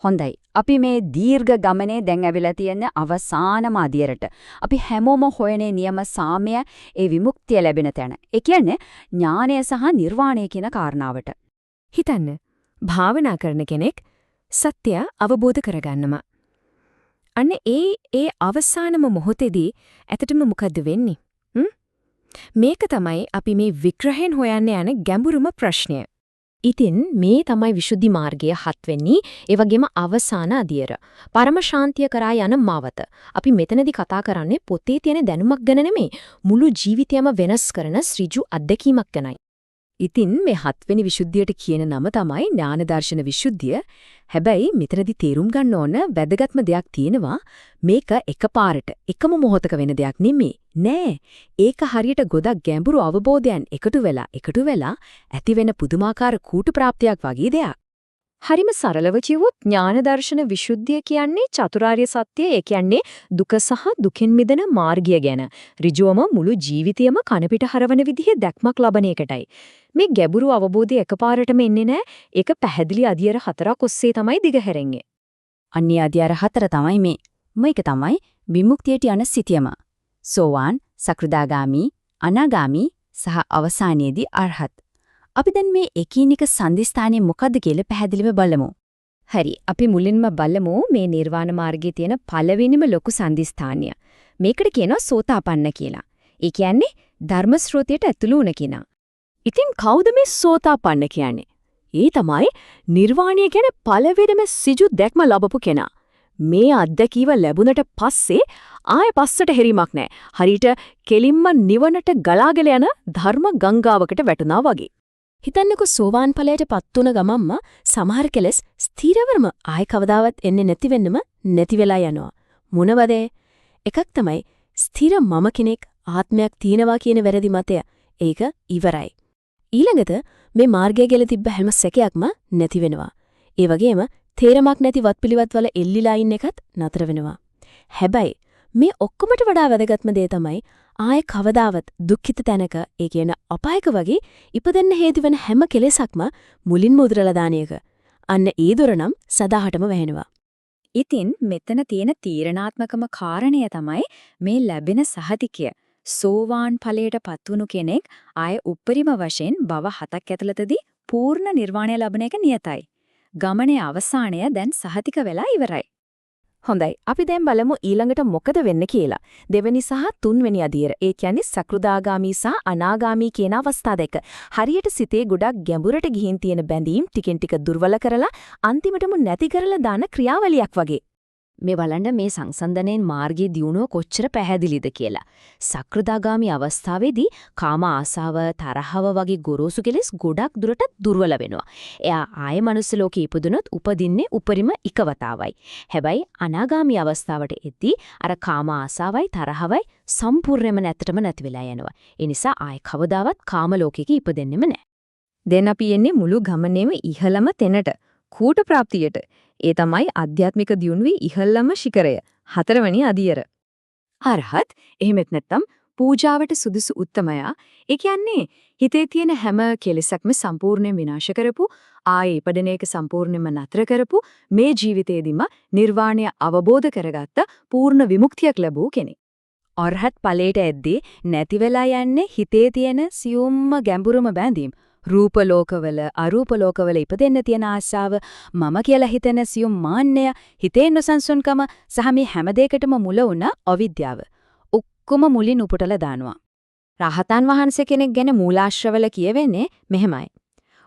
හොඳයි. අපි මේ දීර්ඝ ගමනේ දැන් ඇවිල්ලා තියෙන අවසානම අදියරට. අපි හැමෝම හොයනේ නියම සාමය, ඒ විමුක්තිය ලැබෙන තැන. ඒ කියන්නේ ඥානය සහ නිර්වාණය කියන කාරණාවට. හිතන්න. භාවනා කරන කෙනෙක් සත්‍ය අවබෝධ කරගන්නවා. අන්න ඒ අවසානම මොහොතේදී ඇත්තටම මොකද්ද වෙන්නේ? මේක තමයි අපි මේ විග්‍රහයෙන් හොයන්න යන ගැඹුරුම ප්‍රශ්නය. ඉතින් මේ තමයි විසුද්ධි මාර්ගයේ 7 වෙනි, ඒ වගේම අවසාන අදියර. පරම ශාන්තිය කරා යන මාවත. අපි මෙතනදී කතා කරන්නේ පොතේ තියෙන දැනුමක් ගැන නෙමෙයි, මුළු ජීවිතයම වෙනස් කරන ඍජු අත්දැකීමක් ගැනයි. ඉතින් මේ 7 වෙනි විසුද්ධියට කියන නම තමයි ඥාන දර්ශන විසුද්ධිය. හැබැයි මෙතනදී තේරුම් ගන්න ඕන වැදගත්ම දෙයක් තියෙනවා. මේක එකපාරට එකම මොහොතක වෙන දෙයක් නෙමෙයි. නෑ. ඒක හරියට ගොඩක් ගැඹුරු අවබෝධයන් එකතු වෙලා ඇති වෙන පුදුමාකාර කූටු ප්‍රාප්තියක් වගේ දෙයක්. හරිම සරලව කිව්වොත් ඥාන දර්ශන විසුද්ධිය කියන්නේ චතුරාර්ය සත්‍ය, ඒ කියන්නේ දුක සහ දුකින් මිදෙන මාර්ගය ගැන ඍජුවම මුළු ජීවිතයම කනපිට හරවන විදිහේ දැක්මක් ලබන එකටයි. මේ ගැඹුරු අවබෝධය එකපාරටම එන්නේ නැහැ. ඒක පැහැදිලි අධ්‍යයන 4ක් ඔස්සේ තමයි දිගහැරෙන්නේ. අන්‍ය අධ්‍යයන 4 තමයි මේ. මේක තමයි විමුක්තියට යන සිටියම. සෝවාන්, සකෘදාගාමි, අනාගාමි සහ අවසානයේදී අරහත්. අපි දැන් මේ එකිනෙක සංදිස්ථානයේ මොකද්ද කියලා පැහැදිලිව බලමු. හරි, අපි මුලින්ම බලමු මේ නිර්වාණ මාර්ගයේ තියෙන පළවෙනිම ලොකු සංදිස්ථානය. මේකට කියනවා සෝතාපන්න කියලා. ඒ කියන්නේ ධර්ම ශ්‍රෝතයට ඇතුළු වුණ කෙනා. ඉතින් කවුද මේ සෝතාපන්න කියන්නේ? ඒ තමයි නිර්වාණය ගැන පළවෙනිම සිජු දැක්ම ලබපු කෙනා. මේ අත්දැකීම ලැබුණට පස්සේ ආයෙ පස්සට හැරීමක් නැහැ. හරියට කෙලින්ම නිවනට ගලාගෙන යන ධර්ම ගංගාවකට වැටුණා වගේ. හිතන්නකෝ සෝවාන් ඵලයට පත් වුණ ගමම්ම සමහර කෙලස් ස්ථිරවම ආයෙ කවදාවත් එන්නේ නැති වෙලා යනවා. මොනවද? එකක් තමයි ස්ථිර මම කෙනෙක් ආත්මයක් තියෙනවා කියන වැරදි මතය. ඒක ඉවරයි. ඊළඟට මේ මාර්ගය ගැල තිබ්බ හැම සැකයක්ම නැති වෙනවා. ඒ වගේම තේරමක් නැති වත්පිළිවත් වල එල්ලිලා ඉන්න එකත් නතර වෙනවා. හැබැයි මේ ඔක්කොමට වඩා වැදගත්ම දේ තමයි ආයේ කවදාවත් දුක්ඛිත තැනක, ඒ කියන අපායක වගේ ඉපදෙන්න හේතු වෙන හැම කෙලෙසක්ම මුලින්ම උදුරලා දාන එක. අන්න ඒ දොර නම් සදාහටම වැහෙනවා. ඉතින් මෙතන තියෙන තීරණාත්මකම කාරණය තමයි මේ ලැබෙන සහතිකය. සෝවාන් ඵලයට පත්වුණු කෙනෙක් ආය උපරිම වශයෙන් භව 7ක් ඇතුළතදී පූර්ණ නිර්වාණය ලබන එක නියතයි. ගමනේ අවසානය දැන් සහතික වෙලා ඉවරයි. හොඳයි, අපි දැන් බලමු ඊළඟට මොකද වෙන්නේ කියලා. දෙවෙනි සහ තුන්වෙනි අදියර, ඒ කියන්නේ සකෘදාගාමි සහ අනාගාමි කියන අවස්ථා දෙක. හරියට සිතේ ගොඩක් ගැඹුරට ගිහින් තියෙන බැඳීම් ටිකෙන් ටික දුර්වල කරලා අන්තිමටම නැති කරලා දාන ක්‍රියාවලියක් වගේ. මේ බලන්න මේ සංසන්දනයෙන් මාර්ගයේ දියුණුව කොච්චර පැහැදිලිද කියලා. සකෘදාගාමි අවස්ථාවේදී කාම ආසාව, තරහව වගේ ගොරෝසු කෙලෙස් ගොඩක් දුරට දුර්වල වෙනවා. එයා ආයේ මනුස්ස ලෝකේ ඉපදුනොත් උපදින්නේ උපරිම එකවතාවයි. හැබැයි අනාගාමි අවස්ථාවට එද්දී අර කාම ආසාවයි තරහවයි සම්පූර්ණයෙන්ම නැති වෙලා යනවා. ඒ නිසා ආයේ කවදාවත් කාම ලෝකෙක ඉපදෙන්නෙම නැහැ. දැන් අපි එන්නේ මුළු ගමනේම ඉහළම තැනට, කූට ප්‍රාප්තියට. ඒ තමයි ආධ්‍යාත්මික දියුණුවේ ඉහළම ශිඛරය, 4 වෙනි අදියර. අරහත්, එහෙමත් නැත්නම් පූජාවට සුදුසු උත්තමයා. ඒ කියන්නේ හිතේ තියෙන හැම කෙලෙසක්ම සම්පූර්ණයෙන් විනාශ කරපු, ආයේ ඉපදෙන එක සම්පූර්ණයෙන්ම නතර කරපු, මේ ජීවිතේදීම නිර්වාණය අවබෝධ කරගත්ත පූර්ණ විමුක්තියක් ලැබූ කෙනෙක්. අරහත් ඵලයට එද්දී නැති වෙලා යන්නේ හිතේ තියෙන සියුම්ම ගැඹුරුම බැඳීම්. රූප ලෝකවල, අරූප ලෝකවල ඉපදෙන්න තියෙන ආශාව, මම කියලා හිතන සියුම් මාන්නය, හිතේ නොසන්සුන්කම සහ මේ හැම දෙයකටම මුල වුණ අවිද්‍යාව. ඔක්කොම මුලින් උපුටලා දානවා. රහතන් වහන්සේ කෙනෙක් ගැන මූලාශ්‍රවල කියවෙන්නේ මෙහෙමයි.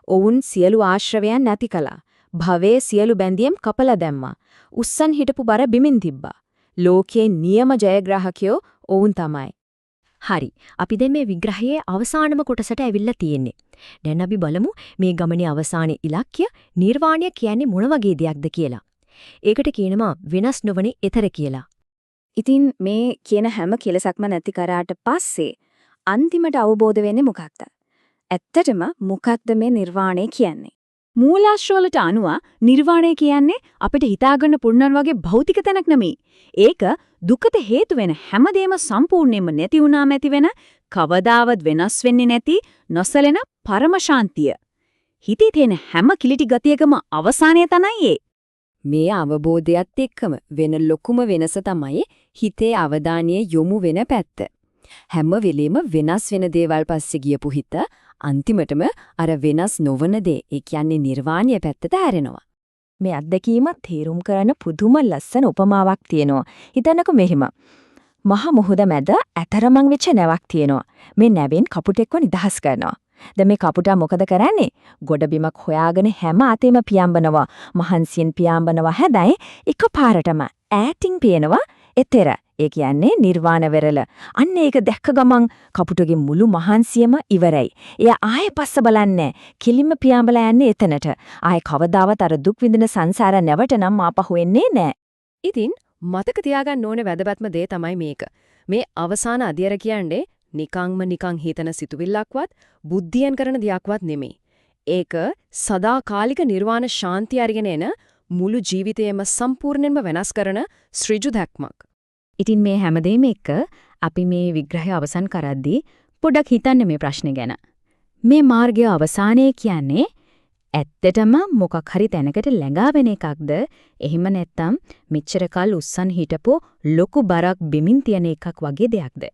ඔවුන් සියලු ආශ්‍රවයන් නැති කළා. භවයේ සියලු බැඳීම් කපලා දැම්මා. උස්සන් හිටපු බර බිමින් තිබ්බා. ලෝකයේ නියම ජයග්‍රාහකයෝ ඔවුන් තමයි. හරි. අපි දැන් මේ විග්‍රහයේ අවසානම කොටසට ඇවිල්ලා තියෙන්නේ. දැන් අපි බලමු මේ ගමනේ අවසානයේ ඉලක්කය නිර්වාණය කියන්නේ මොන වගේ දෙයක්ද කියලා. ඒකට කියනවා වෙනස් නොවන ඊතර කියලා. ඉතින් මේ කියන හැම කෙලසක්ම නැති කරාට පස්සේ අන්තිමට අවබෝධ වෙන්නේ මොකක්ද? ඇත්තටම මොකක්ද මේ නිර්වාණය කියන්නේ? මූලාශ්‍රවලට අනුව නිර්වාණය කියන්නේ අපිට හිතාගන්න පුළුවන් වගේ භෞතික තැනක් නෙමෙයි. ඒක දුකට හේතු වෙන හැමදේම සම්පූර්ණයෙන්ම නැති වුණාම ඇති වෙන, කවදාවත් වෙනස් වෙන්නේ නැති නොසලෙන පරම ශාන්තිය. හිතේ තියෙන හැම කිලිටි ගතියකම අවසානය තමයි ඒ. මේ අවබෝධයත් එක්කම වෙන ලොකුම වෙනස තමයි හිතේ අවධානය යොමු වෙන පැත්ත. හැම වෙලෙම වෙනස් වෙන දේවල් පස්සේ ගියපු හිත අන්තිමටම අර වෙනස් නොවන දේ, ඒ කියන්නේ නිර්වාණය පැත්තට හැරෙනවා. මේ අත්දැකීම තේරුම් කරන පුදුම ලස්සන උපමාවක් තියෙනවා. හිතන්නකෝ මෙහිම. මහ මුහුද මැද ඇතරමං වෙච්ච නැවක් තියෙනවා. මේ නැවෙන් කපුටෙක්ව නිදහස් කරනවා. දැන් මේ කපුටා මොකද කරන්නේ? ගොඩබිමක් හොයාගෙන හැම අතේම පියාඹනවා. මහන්සියෙන් පියාඹනවා. හැබැයි එකපාරටම ඈටින් පේනවා එතෙර. ඒ කියන්නේ නිර්වාණ වෙරළ. අන්න ඒක දැක්ක ගමන් කපුටගේ මුළු මහන්සියම ඉවරයි. එයා ආයෙ පස්ස බලන්නේ. කිලිම පියාඹලා යන්නේ එතනට. ආයෙ කවදාවත් අර දුක් විඳින සංසාර නැවට නම් ආපහු එන්නේ නැහැ. ඉතින් මතක තියාගන්න ඕනේ වැදගත්ම දේ තමයි මේක. මේ අවසාන අධ්‍යයන කියන්නේ නිකන් හිතන සිතුවිල්ලක්වත් බුද්ධියෙන් කරන දෙයක්වත් නෙමෙයි. ඒක සදාකාලික නිර්වාණ ශාන්තිය අරගෙන එන මුළු ජීවිතයම සම්පූර්ණයෙන්ම වෙනස් කරන ශ්‍රීජු දැක්මක්. ඉතින් මේ හැමදේම එක්ක අපි මේ විග්‍රහය අවසන් කරද්දී පොඩ්ඩක් හිතන්න මේ ප්‍රශ්නේ ගැන. මේ මාර්ගයේ අවසානයේ කියන්නේ ඇත්තටම මොකක් හරි තැනකට ළඟා වෙන එකක්ද? එහෙම නැත්නම් මෙච්චර කල් උස්සන් හිටපු ලොකු බරක් බිමින් තියන එකක් වගේ දෙයක්ද?